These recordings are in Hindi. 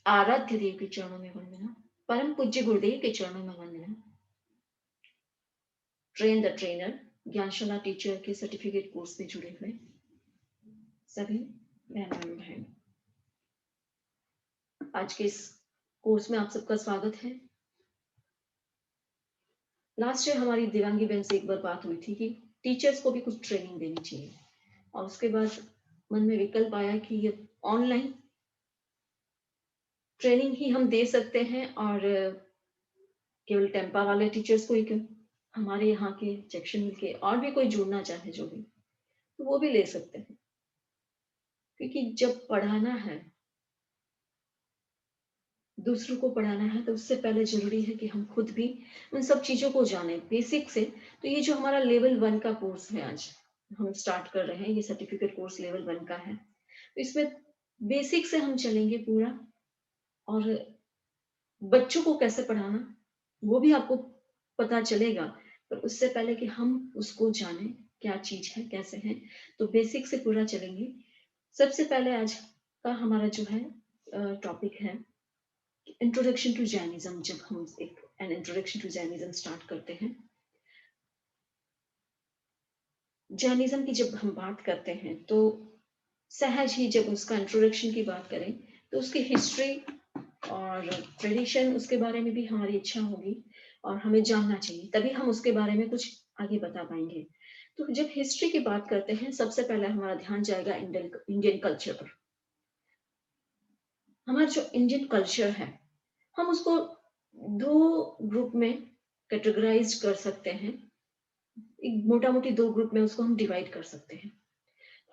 आराध्य देव के चरणों में वंदना, परम पूज्य गुरुदेव के चरणों में वंदना। Train the trainer Gyanshala teacher के सर्टिफिकेट कोर्स में जुड़े हुए सभी बहन एवं भाई, आज के इस कोर्स में आप सबका स्वागत है। लास्ट ईयर हमारी दिव्यांगी बहन से एक बार बात हुई थी कि टीचर्स को भी कुछ ट्रेनिंग देनी चाहिए, और उसके बाद मन में विकल्प आया कि ये ऑनलाइन ट्रेनिंग ही हम दे सकते हैं, और केवल टेम्पा वाले टीचर्स को ही क्यों, हमारे यहाँ के सेक्शन मिल के और भी कोई जुड़ना चाहे जो भी, तो वो भी ले सकते हैं। क्योंकि जब पढ़ाना है, दूसरों को पढ़ाना है, तो उससे पहले ज़रूरी है कि हम खुद भी उन सब चीज़ों को जानें बेसिक से। तो ये जो हमारा लेवल 1 का कोर्स है, आज हम स्टार्ट कर रहे हैं, ये सर्टिफिकेट कोर्स लेवल 1 का है। तो इसमें बेसिक से हम चलेंगे पूरा, और बच्चों को कैसे पढ़ाना वो भी आपको पता चलेगा। पर उससे पहले कि हम उसको जानें क्या चीज़ है, कैसे है, तो बेसिक से पूरा चलेंगे। सबसे पहले आज का हमारा जो है टॉपिक है इंट्रोडक्शन टू जैनिज्म। जब हम एक an introduction to Jainism start करते हैं, जैनिज्म की जब हम बात करते हैं, तो सहज ही जब उसका इंट्रोडक्शन की बात करें, तो उसकी हिस्ट्री और ट्रेडिशन, उसके बारे में भी हमारी इच्छा होगी और हमें जानना चाहिए, तभी हम उसके बारे में कुछ आगे बता पाएंगे। तो जब हिस्ट्री की बात करते हैं, सबसे पहले हमारा ध्यान जाएगा इंडियन कल्चर पर। हमारा जो इंडियन कल्चर है, हम उसको दो ग्रुप में कैटेगराइज कर सकते हैं। एक मोटा मोटी दो ग्रुप में उसको हम डिवाइड कर सकते हैं।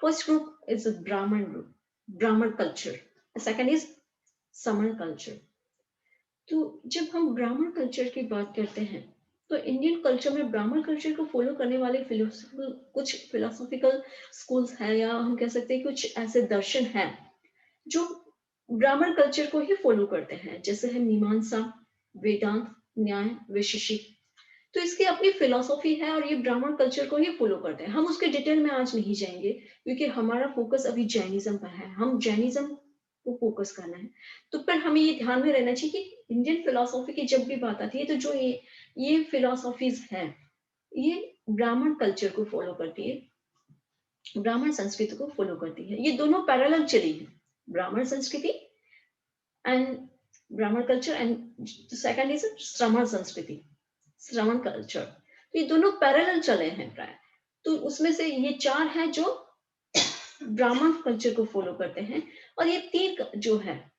फर्स्ट ग्रुप इज ब्राह्मण ग्रुप, ब्राह्मण कल्चर। सेकंड इज समण कल्चर। तो जब हम ब्राह्मण कल्चर की बात करते हैं, तो इंडियन कल्चर में ब्राह्मण कल्चर को फॉलो करने वाले कुछ फिलोसॉफिकल स्कूल्स हैं, या हम कह सकते हैं कुछ ऐसे दर्शन हैं जो ब्राह्मण कल्चर को ही फॉलो करते हैं, जैसे है मीमांसा, वेदांत, न्याय, वैशेषिक। तो इसकी अपनी फिलोसॉफी है, और ये ब्राह्मण कल्चर को ही फॉलो करते हैं। हम उसके डिटेल में आज नहीं जाएंगे, क्योंकि हमारा फोकस अभी जैनिज्म पर है, हम जैनिज्म को फोकस करना है। तो पर हमें ये ध्यान में रहना चाहिए कि इंडियन फिलोसॉफी की जब भी बात आती है, तो जो ये फिलोसॉफीज है, ये ब्राह्मण कल्चर को फॉलो करती है, ब्राह्मण संस्कृति को फॉलो करती है। ये दोनों पैरेलल चली है, ब्राह्मण संस्कृति एंड ब्राह्मण कल्चर, एंड सेकंड इज श्रमण संस्कृति, श्रवण कल्चर। तो ये दोनों पैरेलल चले हैं प्राय। तो उसमें से ये चार हैं जो ब्राह्मण कल्चर को फॉलो करते हैं, और ये तीन जो है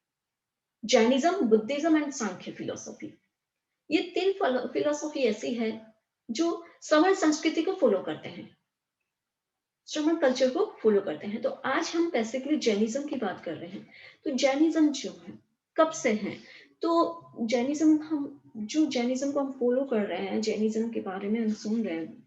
Jainism, Buddhism and Sankhya philosophy, ये तीन फिलोसॉफी ऐसी है जो श्रवण संस्कृति को फॉलो करते हैं, श्रमण कल्चर को फॉलो करते हैं। तो आज हम बेसिकली जैनिज्म की बात कर रहे हैं। तो जैनिज्म जो है कब से है, तो जैनिज्म जैनिज्म को हम फॉलो कर रहे हैं, जैनिज्म के बारे में हम सुन रहे हैं,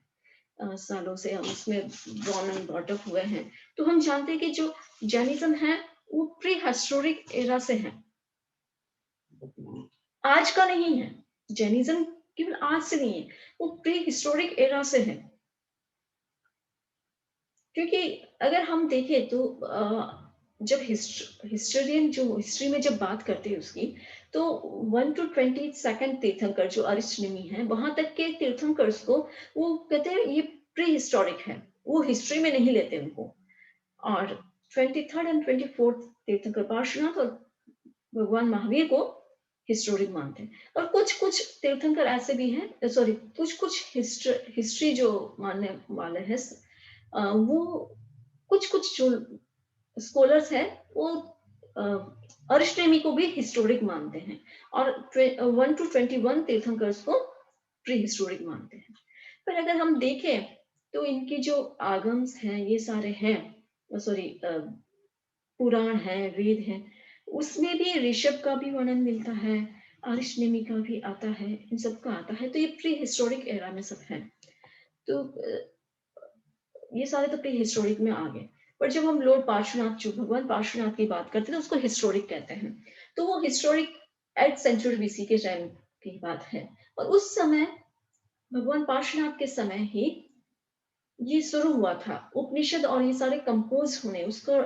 सालों से हम उसमें बॉर्न एंड ब्रॉट अप हुए हैं। तो हम जानते हैं कि जो जैनिज्म है वो प्री हिस्टोरिक एरा से है, आज का नहीं है। जैनिज्म केवल आज से नहीं है, वो प्री हिस्टोरिक एरा से है। क्योंकि अगर हम देखें तो जब हिस्टोरियन जो हिस्ट्री में जब बात करते हैं उसकी, तो 1 to 22 तीर्थंकर जो अरिष्टनेमी है, वहां तक के तीर्थंकर्स को वो कहते हैं ये प्री हिस्टोरिक है, वो हिस्ट्री में नहीं लेते उनको। और 23rd एंड 24th तीर्थंकर पार्श्वनाथ और भगवान महावीर को हिस्टोरिक मानते हैं। और कुछ कुछ तीर्थंकर ऐसे भी हैं, सॉरी, कुछ कुछ हिस्ट्री जो मानने वाले हैं, वो कुछ कुछ जो स्कॉलर्स हैं, वो अरिष्टनेमी को भी हिस्टोरिक मानते हैं, और 1 to 21 तीर्थंकर्स को प्री हिस्टोरिक मानते हैं। पर अगर हम देखें तो इनकी जो आगम्स हैं, ये सारे हैं, सॉरी, पुराण है, वेद है, उसमें भी ऋषभ का भी वर्णन मिलता है, अरिष्टनेमी का भी आता है, इन सब का आता है। तो ये प्री हिस्टोरिक एरा में सब है। तो ये सारे तो प्री हिस्टोरिक में आ गए। पर जब हम लॉर्ड पार्श्वनाथ, जो भगवान पार्श्वनाथ की बात करते हैं, तो उसको हिस्टोरिक कहते हैं। तो वो हिस्टोरिक 8th सेंचुरी बीसी के टाइम की बात है, और उस समय भगवान पार्श्वनाथ के समय ही ये शुरू हुआ था उपनिषद और ये सारे कंपोज होने, उसका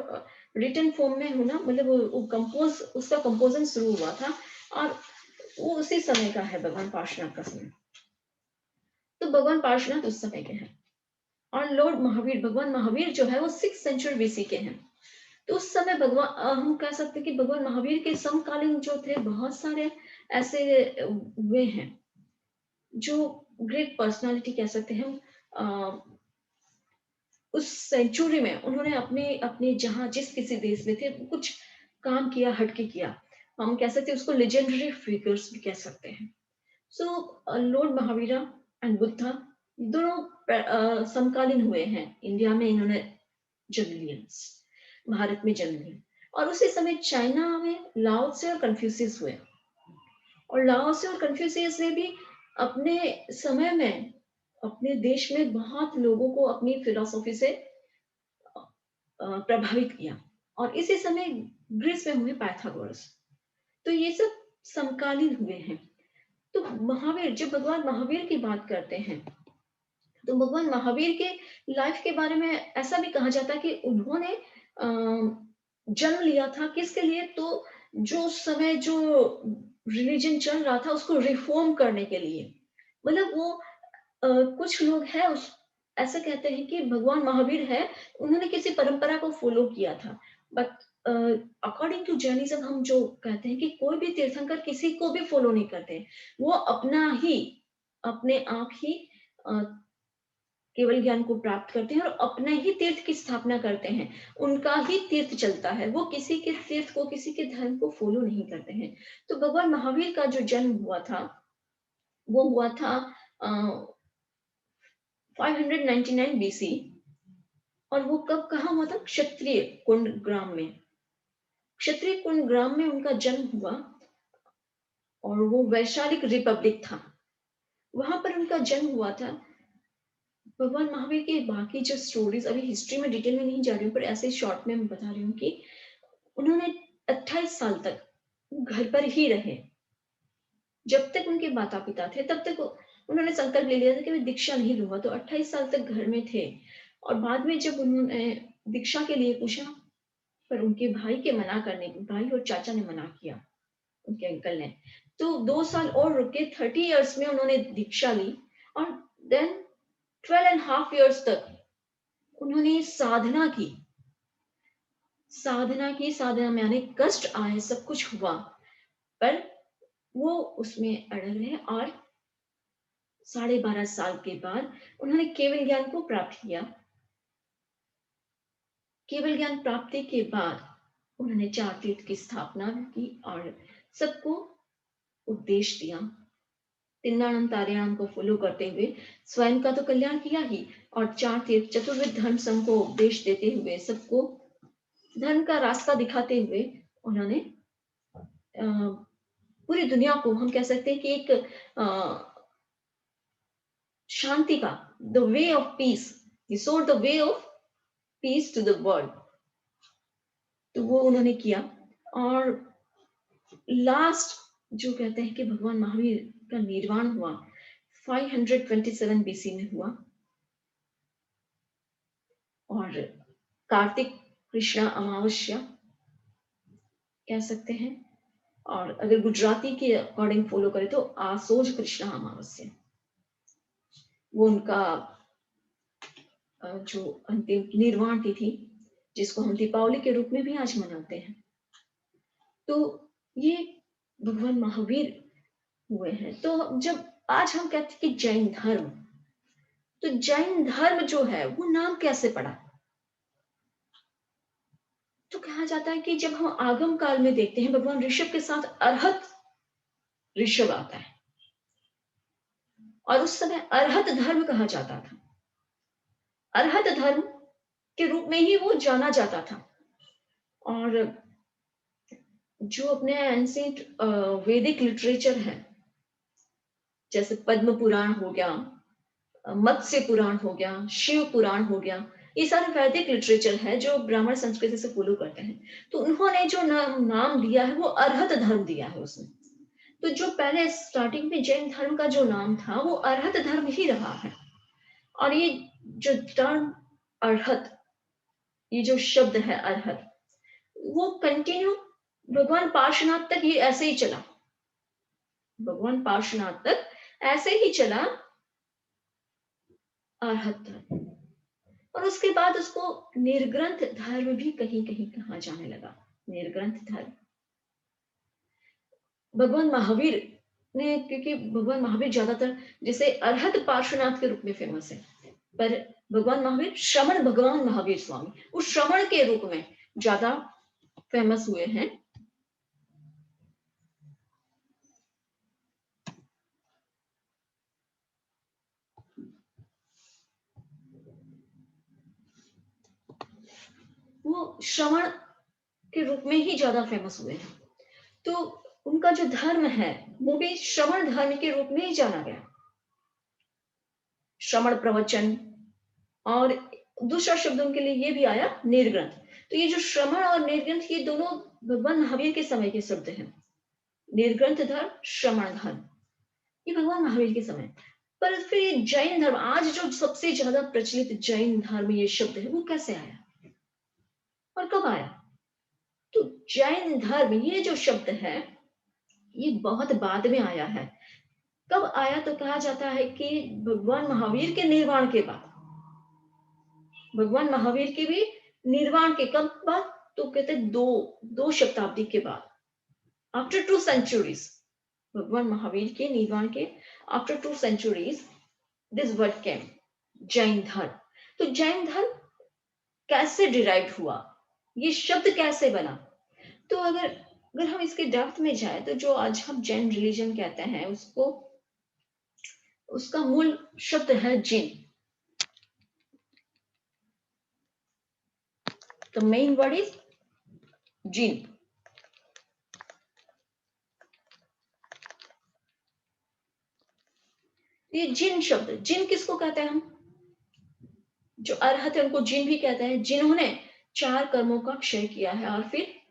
रिटन फॉर्म में होना, मतलब वो कंपोज, उसका कंपोजन शुरू हुआ था और वो उसी समय का है भगवान पार्श्वनाथ का समय। तो भगवान पार्श्वनाथ उस समय के हैं और लॉर्ड महावीर, भगवान महावीर जो है वो 6th सेंचुरी बीसी के हैं। तो उस समय भगवान हम कह सकते हैं कि भगवान महावीर के समकालीन जो थे बहुत सारे ऐसे हुए हैं जो ग्रेट पर्सनालिटी कह सकते हैं। उस सेंचुरी में उन्होंने अपने अपने जहाँ जिस किसी देश में थे कुछ काम किया, हटके किया। हम कह सकते हैं उसको लेजेंडरी फिगर्स भी कह सकते हैं। सो लॉर्ड महावीरा एंड बुद्धा दोनों समकालीन हुए हैं। इंडिया में इन्होंने जन्म लिया, भारत में जन्म लिया और उसी समय चाइना में लाओ से और कन्फ्यूशियस हुए और लाओ से और कन्फ्यूशियस ने भी अपने समय में अपने देश में बहुत लोगों को अपनी फिलोसॉफी से प्रभावित किया और इसी समय ग्रीस में हुए पाइथागोरस। तो ये सब समकालीन हुए हैं। तो महावीर, जब भगवान महावीर की बात करते हैं तो भगवान महावीर के लाइफ के बारे में ऐसा भी कहा जाता है कि उन्होंने जन्म लिया था किसके लिए, तो जो उस समय जो रिलीजन चल रहा था उसको रिफॉर्म करने के लिए। मतलब वो कुछ लोग हैं उस ऐसा कहते हैं कि भगवान महावीर है, उन्होंने किसी परंपरा को फॉलो किया था। बट अकॉर्डिंग टू जैनिज्म हम जो कहते हैं कि कोई भी तीर्थंकर किसी को भी फॉलो नहीं करते, वो अपना ही अपने आप ही केवल ज्ञान को प्राप्त करते हैं और अपने ही तीर्थ की स्थापना करते हैं। उनका ही तीर्थ चलता है, वो किसी के तीर्थ को, किसी के धर्म को फॉलो नहीं करते हैं। तो भगवान महावीर का जो जन्म हुआ था वो हुआ था 599 बीसी और वो कब कहाँ हुआ था, क्षत्रिय कुंड ग्राम में। क्षत्रिय कुंड ग्राम में उनका जन्म हुआ और वो वैशालिक रिपब्लिक था, वहां पर उनका जन्म हुआ था। भगवान महावीर के बाकी जो स्टोरीज, अभी हिस्ट्री में डिटेल में नहीं जा रही हूँ पर ऐसे शॉर्ट में मैं बता रही हूँ कि उन्होंने 28 साल तक घर पर ही रहे। जब तक उनके माता पिता थे तब तक उन्होंने संकल्प ले लिया था कि मैं दीक्षा नहीं लूंगा, तो 28 साल तक घर में थे। और बाद में जब उन्होंने दीक्षा के लिए पूछा पर उनके भाई के मना करने, भाई और चाचा ने मना किया, उनके अंकल ने। तो 2 साल और रुके, 30 इयर्स में उन्होंने दीक्षा ली और देन 12.5 इयर्स तक उन्होंने साधना की। साधना में अनेक कष्ट आए, सब कुछ हुआ, पर वो उसमें अड़े रहे और 12.5 साल के बाद उन्होंने केवल ज्ञान को प्राप्त किया। केवल ज्ञान प्राप्ति के बाद उन्होंने 4 तीर्थ की स्थापना की और सबको उपदेश दिया। तिन्नानम तारेनाम को फॉलो करते हुए स्वयं का तो कल्याण किया ही और 4 तीर्थ चतुर्विध धर्म संघ को उपदेश देते हुए सबको धर्म का रास्ता दिखाते हुए उन्होंने पूरी दुनिया को, हम कह सकते हैं कि एक शांति का, the way of peace, he showed the way of peace to the world. तो वो उन्होंने किया और लास्ट जो कहते हैं कि भगवान महावीर का निर्वाण हुआ 527 बीसी में हुआ और कार्तिक कृष्णा अमावस्या कह सकते हैं, और अगर गुजराती के अकॉर्डिंग फॉलो करें तो आसोज कृष्णा अमावस्या, वो उनका जो अंतिम निर्वाण तिथि जिसको हम दीपावली के रूप में भी आज मनाते हैं। तो ये भगवान महावीर हुए हैं। तो जब आज हम कहते हैं कि जैन धर्म, तो जैन धर्म जो है वो नाम कैसे पड़ा, तो कहा जाता है कि जब हम आगम काल में देखते हैं भगवान ऋषभ के साथ अरहत ऋषभ आता है और उस समय अरहत धर्म कहा जाता था। अरहत धर्म के रूप में ही वो जाना जाता था। और जो अपने एंशिएंट वैदिक लिटरेचर है, जैसे पद्म पुराण हो गया, मत्स्य पुराण हो गया, शिव पुराण हो गया, ये सारे वैदिक लिटरेचर है जो ब्राह्मण संस्कृति से फॉलो करते हैं। तो उन्होंने जो नाम दिया है वो अरहत धर्म दिया है उसमें। तो जो पहले स्टार्टिंग में जैन धर्म का जो नाम था वो अरहत धर्म ही रहा है। और ये जो टर्म अरहत, ये जो शब्द है अरहत, वो कंटिन्यू भगवान पार्श्वनाथ तक ये ऐसे ही चला। भगवान पार्श्वनाथ तक ऐसे ही चला अरहत धर्म। और उसके बाद उसको निर्ग्रंथ धर्म भी कहीं कहीं कहा जाने लगा। निर्ग्रंथ धर्म भगवान महावीर ने, क्योंकि भगवान महावीर ज्यादातर जैसे अरहत पार्श्वनाथ के रूप में फेमस है, पर भगवान महावीर श्रमण भगवान महावीर स्वामी उस श्रमण के रूप में ज्यादा फेमस हुए हैं। वो श्रवण के रूप में ही ज्यादा फेमस हुए हैं। तो उनका जो धर्म है वो भी श्रवण धर्म के रूप में ही जाना गया। श्रवण प्रवचन, और दूसरा शब्द उनके लिए ये भी आया निर्ग्रंथ। तो ये जो श्रवण और निर्ग्रंथ ये दोनों भगवान महावीर के समय के शब्द हैं। निर्ग्रंथ धर्म, श्रवण धर्म, ये भगवान महावीर के समय। पर फिर ये जैन धर्म, आज जो सबसे ज्यादा प्रचलित जैन धर्म ये शब्द है, वो कैसे आया और कब आया? तो जैन धर्म ये जो शब्द है ये बहुत बाद में आया है। कब आया? तो कहा जाता है कि भगवान महावीर के निर्वाण के बाद। भगवान महावीर के भी निर्वाण के कब बाद? तो कहते दो शताब्दी के बाद, आफ्टर 2 centuries। भगवान महावीर के निर्वाण के आफ्टर 2 centuries दिस वर्ड केम, जैन धर्म। तो जैन धर्म कैसे डिराइव हुआ, ये शब्द कैसे बना? तो अगर हम इसके डेप्थ में जाए तो जो आज हम जैन रिलीजन कहते हैं उसको, उसका मूल शब्द है जिन। द मेन वर्ड इज जिन। ये जिन शब्द, जिन किसको कहते हैं? हम जो अरहत है उनको जिन भी कहते हैं, जिन्होंने 4 कर्मों का क्षय किया है और फिर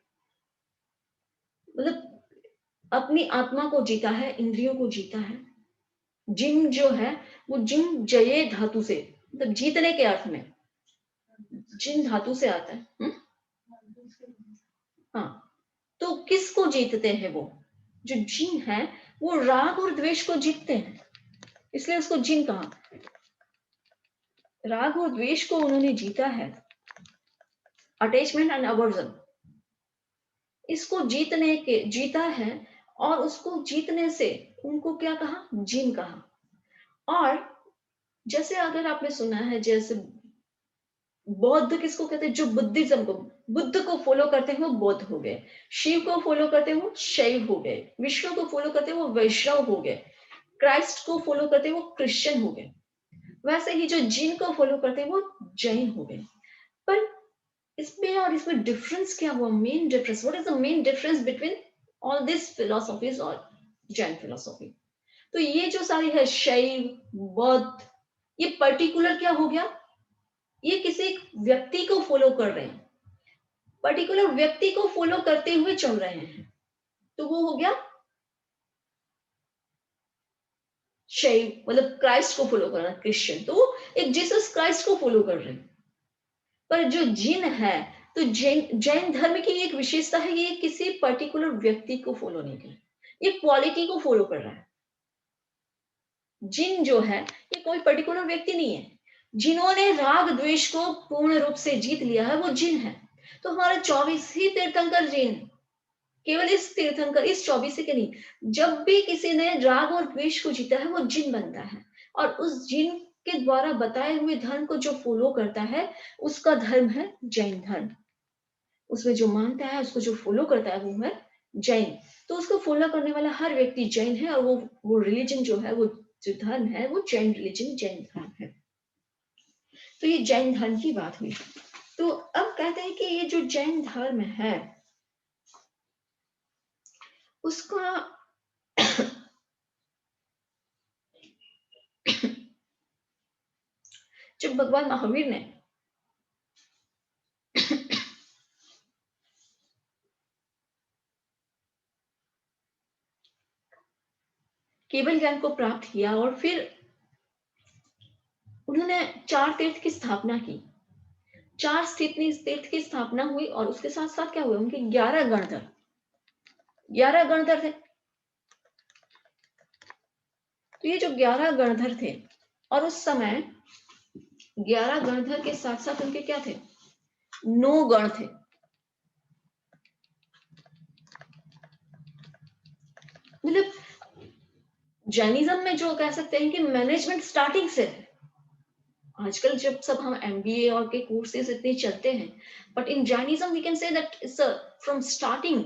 मतलब अपनी आत्मा को जीता है, इंद्रियों को जीता है। जिन जो है वो जिन जये धातु से, मतलब जीतने के अर्थ में जिन धातु से आता है। हाँ, तो किसको जीतते हैं? वो जो जिन है वो राग और द्वेष को जीतते हैं, इसलिए उसको जिन कहा। राग और द्वेष को उन्होंने जीता है, अटैचमेंट एंड अवर्जन, इसको जीता है। और उसको जीतने से उनको क्या कहा? जिन कहा। और जैसे अगर आपने सुना है, जैसे बौद्ध किसको कहते हैं? जो बुद्धिज्म को, बुद्ध को फॉलो करते हैं वो बौद्ध हो गए, शिव को फॉलो करते हैं वो शैव हो गए, विष्णु को फॉलो करते हैं वो वैष्णव हो गए, क्राइस्ट को फॉलो करते हैं वो क्रिश्चियन हो गए। वैसे ही जो जिन को फॉलो करते हैं वो जैन हो गए। पर इसमें और इसमें डिफरेंस क्या हुआ? Main difference, what is the main difference between all this philosophies और जैन फिलोसॉफी? तो ये जो सारी है शैव, बौद्ध, ये पर्टिकुलर क्या हो गया? ये किसी एक व्यक्ति को फॉलो कर रहे हैं, पर्टिकुलर व्यक्ति को फॉलो करते हुए चल रहे हैं, तो वो हो गया शैव, मतलब क्राइस्ट को फॉलो करना, क्रिश्चियन तो वो एक जीसस क्राइस्ट को फॉलो कर रहे हैं। पर जो जिन है, तो जैन जैन धर्म की एक विशेषता है, ये किसी पर्टिकुलर व्यक्ति को फॉलो नहीं कर, ये क्वालिटी को फॉलो कर रहा है। जिन जो है ये कोई पर्टिकुलर व्यक्ति नहीं है, जिन्होंने राग द्वेष को पूर्ण रूप से जीत लिया है वो जिन है। तो हमारे 24 ही तीर्थंकर जिन, केवल इस तीर्थंकर, इस 24 के नहीं, जब भी किसी ने राग और द्वेष को जीता है वो जिन बनता है। और उस जिन के द्वारा बताए हुए धर्म को जो फॉलो करता है उसका धर्म है जैन धर्म। उसमें जो मानता है, उसको जो फॉलो करता है वो है जैन। तो उसको फॉलो करने वाला हर व्यक्ति जैन है, और वो रिलीजन जो है, वो जो धर्म है वो जैन रिलीजन, जैन धर्म है। तो ये जैन धर्म की बात हुई। तो अब कहते हैं कि ये जो जैन धर्म है उसका जब भगवान महावीर ने केवल ज्ञान को प्राप्त किया और फिर उन्होंने 4 तीर्थ की स्थापना की। 4 तीर्थ की स्थापना हुई और उसके साथ-साथ क्या हुआ, उनके 11 गणधर, 11 गणधर थे। तो ये जो 11 गणधर थे और उस समय 11 गणधर के साथ-साथ उनके क्या थे, 9 गण थे। मतलब जैनिज्म में जो कह सकते हैं कि मैनेजमेंट स्टार्टिंग से है। आजकल जब सब हम एमबीए और के कोर्सेज इतने चलते हैं, but in Jainism we can say that it's from starting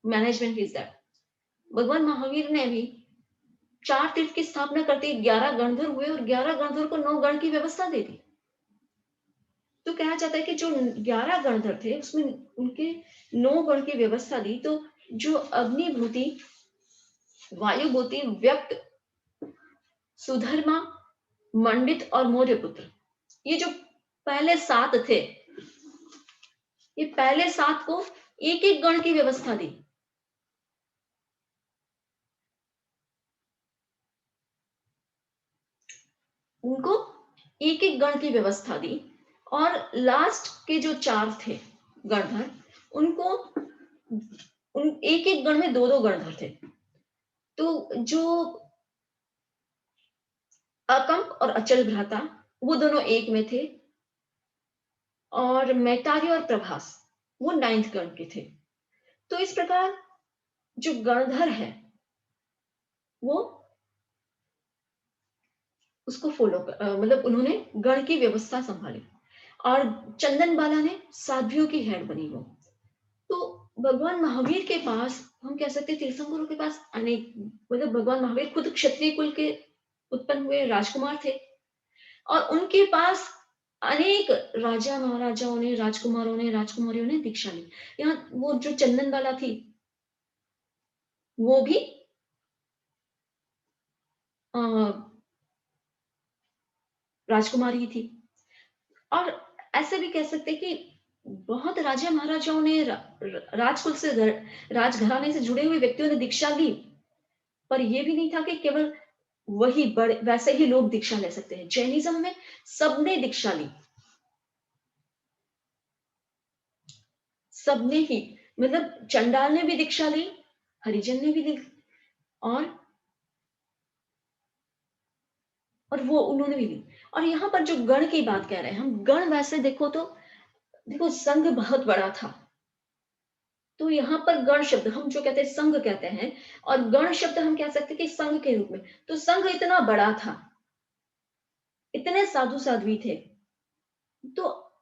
management is that. भगवान महावीर ने भी 4 तीर्थ की स्थापना करते ही 11 गणधर हुए और 11 गणधर को 9 गण की व्यवस्था दे दी। तो कहा जाता है कि जो 11 गणधर थे उसमें उनके 9 गण की व्यवस्था दी। तो जो अग्निभूति, वायुभूति, व्यक्त, सुधर्मा, मंडित और मौर्यपुत्र, ये जो पहले 7 थे, ये पहले 7 को एक एक गण की व्यवस्था दी। उनको एक एक गण की व्यवस्था दी और लास्ट के जो 4 थे गणधर, उनको उन एक एक गण में 2-2 गणधर थे। तो जो अकंप और अचल भ्राता, वो दोनों एक में थे और मैटार्य और प्रभास वो 9th गण के थे। तो इस प्रकार जो गणधर है वो उसको मतलब उन्होंने गण की व्यवस्था संभाली और चंदन बाला ने साध्वियों की हेड बनी वो। तो भगवान महावीर के पास हम कह सकते हैं तीर्थंकरों के पास अनेक, मतलब भगवान महावीर खुद क्षत्रिय कुल के उत्पन्न हुए राजकुमार थे और उनके पास अनेक राजा महाराजाओं ने, राजकुमारों ने, राजकुमारियों ने दीक्षा ली। यहाँ वो जो चंदन बाला थी वो भी अ, राजकुमारी थी। और ऐसे भी कह सकते हैं कि बहुत राजा महाराजाओं ने राजकुल से, राजघराने से जुड़े हुए व्यक्तियों ने दीक्षा ली, पर यह भी नहीं था कि केवल वही बड़े वैसे ही लोग दीक्षा ले सकते हैं। जैनिज्म में सबने दीक्षा ली, सबने ही, मतलब चंडाल ने भी दीक्षा ली, हरिजन ने भी ली और वो उन्होंने भी ली। और यहाँ पर जो गण की बात कह रहे हैं हम, गण वैसे देखो तो देखो संघ बहुत बड़ा था। तो यहाँ पर गण शब्द हम जो कहते हैं संघ कहते हैं और गण शब्द हम कह सकते हैं कि संघ के रूप में। तो संघ इतना बड़ा था, इतने साधु साध्वी थे, तो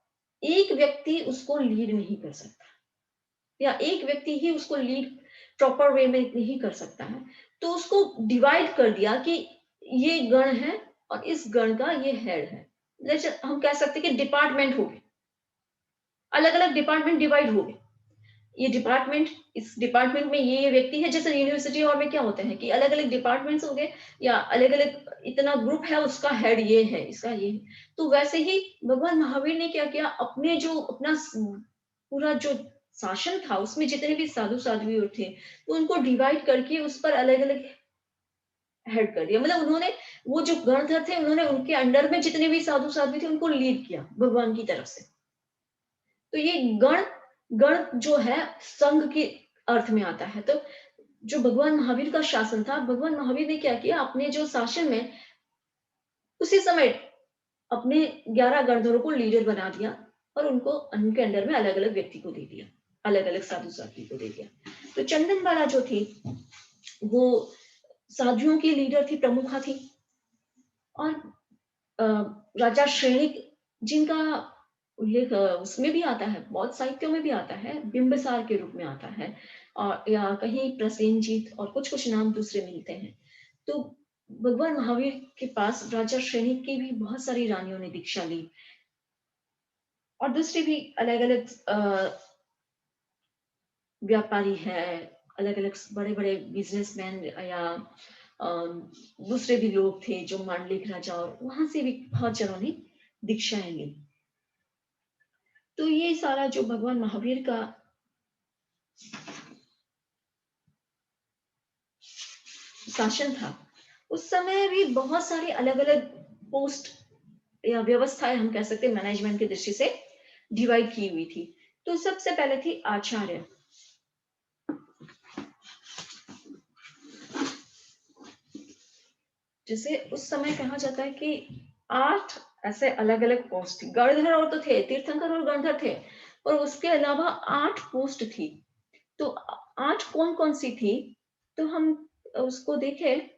एक व्यक्ति उसको लीड नहीं कर सकता या एक व्यक्ति ही उसको लीड प्रॉपर वे में नहीं कर सकता है। तो उसको डिवाइड कर दिया कि ये गण है और इस गण का ये हेड है। जैसे हम कह सकते हैं कि डिपार्टमेंट हो गए, अलग अलग डिपार्टमेंट डिवाइड हो गए। ये डिपार्टमेंट, इस डिपार्टमेंट में ये व्यक्ति है। जैसे यूनिवर्सिटी और में क्या होता है कि अलग अलग डिपार्टमेंट्स हो गए या अलग अलग इतना ग्रुप है, उसका हेड ये है, इसका ये है। तो वैसे ही भगवान महावीर ने क्या किया, अपने जो अपना पूरा जो शासन था उसमें जितने भी साधु साध्वी थे, तो उनको डिवाइड करके उस पर अलग अलग हेड कर दिया। मतलब उन्होंने वो जो गणधर थे, उन्होंने उनके अंडर में जितने भी साधु साध्वी थे उनको लीड किया भगवान की तरफ से। तो ये गण, गण जो है संघ के अर्थ में आता है। तो जो भगवान महावीर का शासन था, भगवान महावीर ने क्या किया, अपने जो शासन में उसी समय अपने 11 गणधरों को लीडर बना दिया और उनको उनके अंडर में अलग अलग व्यक्ति को दे दिया, अलग अलग साधु साध्वी को दे दिया। तो चंदन बाला जो थी वो साधुओं की लीडर थी, प्रमुखा थी। और अ, राजा श्रेणिक जिनका उल्लेख उसमें भी आता है, बहुत साहित्यों में भी आता है, बिंबिसार के रूप में आता है और या कहीं प्रसेनजीत और कुछ कुछ नाम दूसरे मिलते हैं। तो भगवान महावीर के पास राजा श्रेणिक की भी बहुत सारी रानियों ने दीक्षा ली और दूसरे भी अलग अलग व्यापारी है, अलग अलग बड़े बड़े बिजनेसमैन या अ, दूसरे भी लोग थे जो मांडलिक राजा, और वहां से भी बहुत जनों ने दीक्षाएं ली। तो ये सारा जो भगवान महावीर का शासन था, उस समय भी बहुत सारे अलग अलग पोस्ट या व्यवस्थाएं हम कह सकते हैं मैनेजमेंट की दृष्टि से डिवाइड की हुई थी। तो सबसे पहले थी आचार्य। जिसे उस समय कहा जाता है कि 8 ऐसे अलग अलग पोस्ट थी। गणधर और तो थे, तीर्थंकर और गणधर थे, और उसके अलावा 8 पोस्ट थी। तो 8 कौन कौन सी थी, तो हम उसको देखें।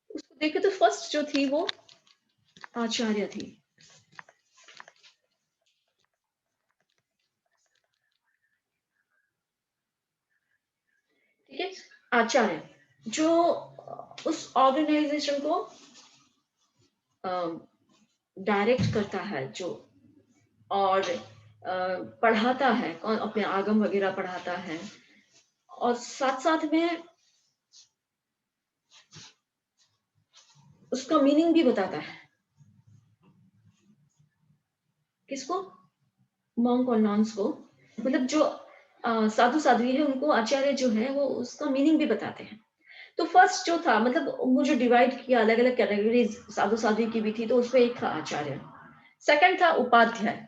उसको देखें तो फर्स्ट जो थी वो आचार्य थी। ठीक है, आचार्य जो उस ऑर्गेनाइजेशन को डायरेक्ट करता है, जो और पढ़ाता है, कौन अपने आगम वगैरह पढ़ाता है, और साथ साथ में उसका मीनिंग भी बताता है। किसको? मॉन्क और नॉन्स को, मतलब जो साधु साध्वी है उनको आचार्य जो है वो उसका मीनिंग भी बताते हैं। तो फर्स्ट जो था, मतलब वो जो डिवाइड किया अलग अलग कैटेगरीज साधु साध्वी की भी थी, तो उसमें एक था आचार्य। सेकंड था उपाध्याय।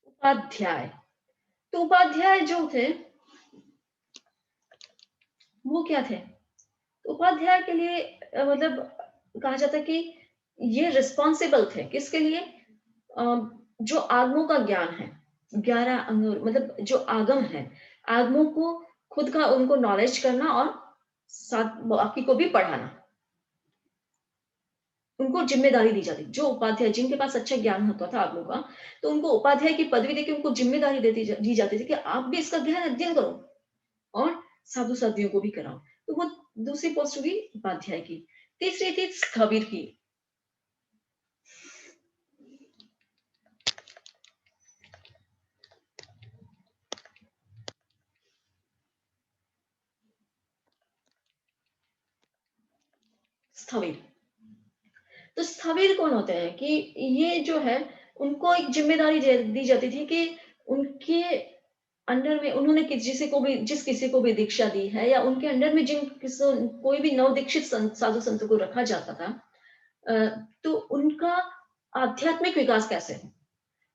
उपाध्याय, तो उपाध्याय जो थे वो क्या थे? उपाध्याय के लिए मतलब कहा जाता है कि ये रिस्पॉन्सिबल थे किसके लिए? जो आगमों का ज्ञान है, 11 अंग, मतलब जो आगम है, आगमों को खुद का उनको नॉलेज करना और साथ बाकी को भी पढ़ाना, उनको जिम्मेदारी दी जाती। जो उपाध्याय जिनके पास अच्छा ज्ञान होता था आगमों का, तो उनको उपाध्याय की पदवी देकर उनको जिम्मेदारी दी जाती थी कि आप भी इसका गहन अध्ययन करो और साधु साधियों को भी कराओ। तो वो दूसरी पोस्ट हुई उपाध्याय की। तीसरी थी स्थविर की। स्थविर, तो स्थविर कौन होते हैं कि ये जो है उनको एक जिम्मेदारी दी जाती थी कि उनके अंडर में उन्होंने जिस किसी को भी दीक्षा दी है, या उनके अंडर में कोई भी नव दीक्षित साधु संत को रखा जाता था, तो उनका आध्यात्मिक विकास कैसे हो।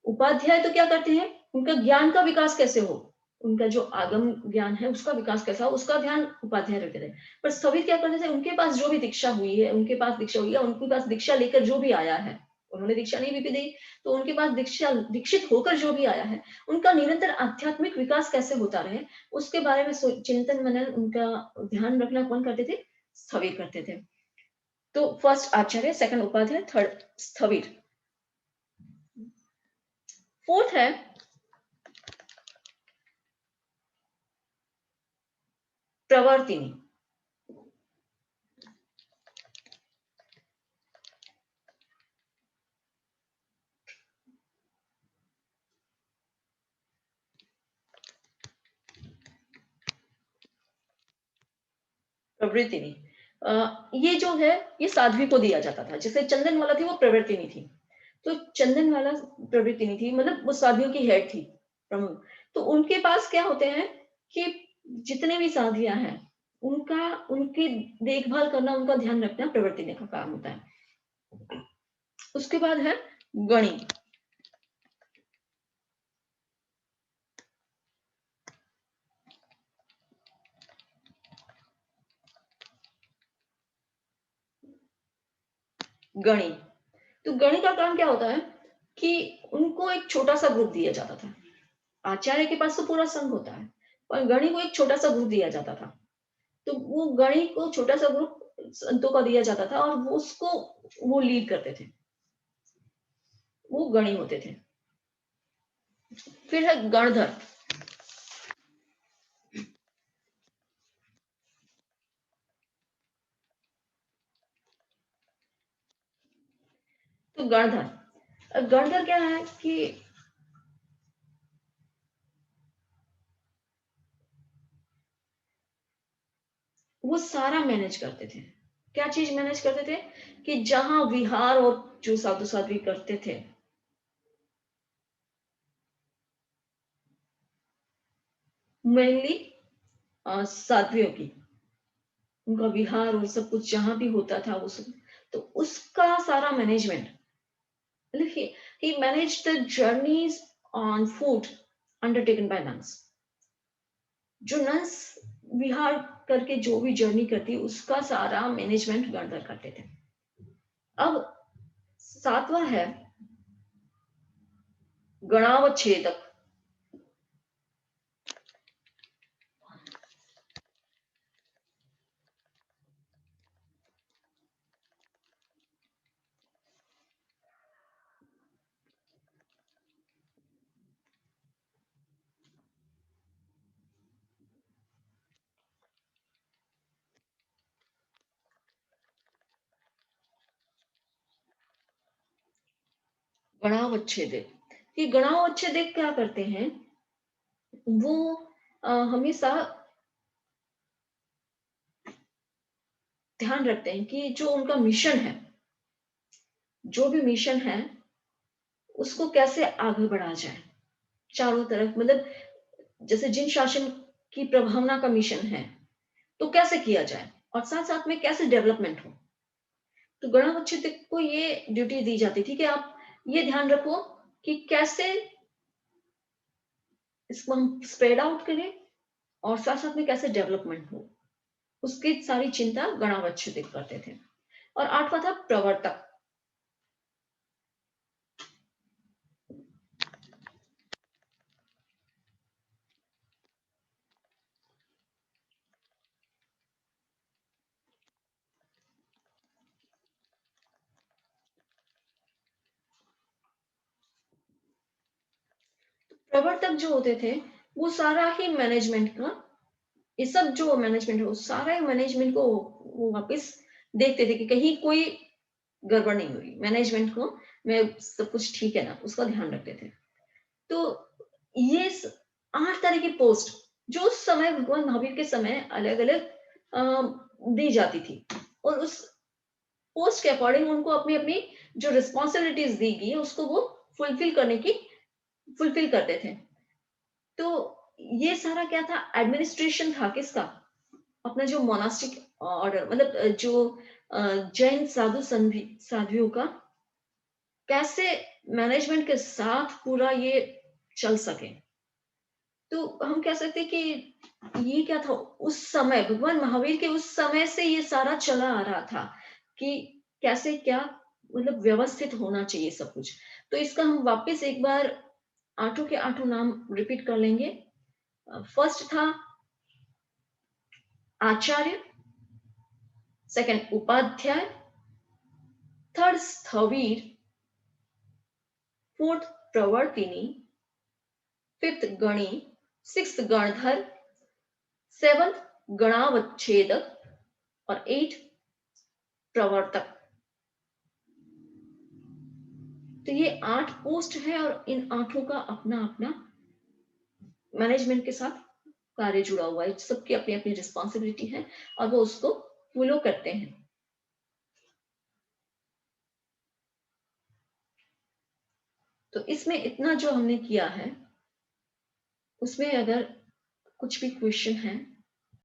उपाध्याय तो क्या करते हैं, उनका ज्ञान का विकास कैसे हो, उनका जो आगम ज्ञान है उसका विकास कैसा हो, उसका ध्यान उपाध्याय रखते थे। पर स्थविर क्या करते थे, उनके पास जो भी दीक्षा हुई है, उनके पास दीक्षा लेकर जो भी आया है, उन्होंने दीक्षा नहीं भी दी, तो उनके पास दीक्षित होकर जो भी आया है, उनका निरंतर आध्यात्मिक विकास कैसे होता रहे, उसके बारे में चिंतन मनन, उनका ध्यान रखना कौन करते थे? स्थविर करते थे। तो फर्स्ट आचार्य, सेकंड उपाध्याय, थर्ड स्थविर। फोर्थ है प्रवर्तिनी। प्रवृत्तिनी, ये जो है ये साध्वी को दिया जाता था। जैसे चंदन वाला थी वो प्रवृत्तिनी थी, तो चंदन वाला प्रवृत्तिनी थी, मतलब वो साध्वियों की हेड थी, प्रमुख। तो उनके पास क्या होते हैं कि जितने भी साधियां हैं उनका उनकी देखभाल करना, उनका ध्यान रखना प्रवृत्तिनी का काम होता है। उसके बाद है गणी। गणी, तो गणी का काम क्या होता है कि उनको एक छोटा सा ग्रुप दिया जाता था। आचार्य के पास तो पूरा संघ होता है, पर गणी को एक छोटा सा ग्रुप दिया जाता था। तो वो गणी को छोटा सा ग्रुप संतों का दिया जाता था, और वो लीड करते थे, वो गणी होते थे। फिर है गणधर। तो गणधर, गणधर क्या है कि वो सारा मैनेज करते थे। क्या चीज मैनेज करते थे कि जहां विहार और जो साधु साध्वी करते थे, मेनली साध्वियों की, उनका विहार और सब कुछ जहां भी होता था वो सब, तो उसका सारा मैनेजमेंट, मतलब he managed the journeys on foot undertaken by nuns. जो नन्स विहार करके जो भी जर्नी करती उसका सारा मैनेजमेंट गणधर करते थे। अब सातवां है गणावच्छेदक। गणावच्छेदक, ये गणावच्छेदक क्या करते हैं, वो हमेशा ध्यान रखते हैं कि जो उनका मिशन है, जो भी मिशन है उसको कैसे आगे बढ़ाया जाए चारों तरफ, मतलब जैसे जिन शासन की प्रभावना का मिशन है तो कैसे किया जाए और साथ साथ में कैसे डेवलपमेंट हो। तो गणावच्छेद को ये ड्यूटी दी जाती थी कि आप ये ध्यान रखो कि कैसे इसको हम स्प्रेड आउट करें और साथ साथ में कैसे डेवलपमेंट हो, उसकी सारी चिंता गणावच्छेद करते थे। और आठवां था प्रवर्तक। प्रवर्तक जो होते थे वो सारा ही मैनेजमेंट का, ये सब जो मैनेजमेंट है वो सारा ही मैनेजमेंट को वो वापस देखते थे कि कहीं कोई गड़बड़ नहीं हो रही मैनेजमेंट को, मैं सब कुछ ठीक है ना, उसका ध्यान रखते थे। तो ये 8 तरह की पोस्ट जो उस समय भगवान महावीर के समय अलग-अलग दी जाती थी और उस पोस्ट के अकॉर्डिंग उनको अपनी-अपनी जो रिस्पॉन्सिबिलिटीज़ दी गई उसको वो फुलफिल करने की फुलफिल करते थे। तो ये सारा क्या था, एडमिनिस्ट्रेशन था किसका? अपना जो मोनास्टिक ऑर्डर, मतलब जो जैन साध्वियों का कैसे मैनेजमेंट के साथ पूरा ये चल सके। तो हम कह सकते हैं कि ये क्या था, उस समय भगवान महावीर के उस समय से ये सारा चला आ रहा था कि कैसे क्या, मतलब व्यवस्थित होना चाहिए सब कुछ। तो इसका हम वापस एक बार आठों के आठों नाम रिपीट कर लेंगे। फर्स्ट था आचार्य, सेकंड उपाध्याय, थर्ड स्थवीर, फोर्थ प्रवर्तिनी, फिफ्थ गणी, सिक्स्थ गणधर, सेवंथ गणावच्छेदक और एट प्रवर्तक। तो ये 8 पोस्ट है और इन आठों का अपना अपना मैनेजमेंट के साथ कार्य जुड़ा हुआ है, सबकी अपनी अपनी रिस्पॉन्सिबिलिटी है और वो उसको फॉलो करते हैं। तो इसमें इतना जो हमने किया है उसमें अगर कुछ भी क्वेश्चन है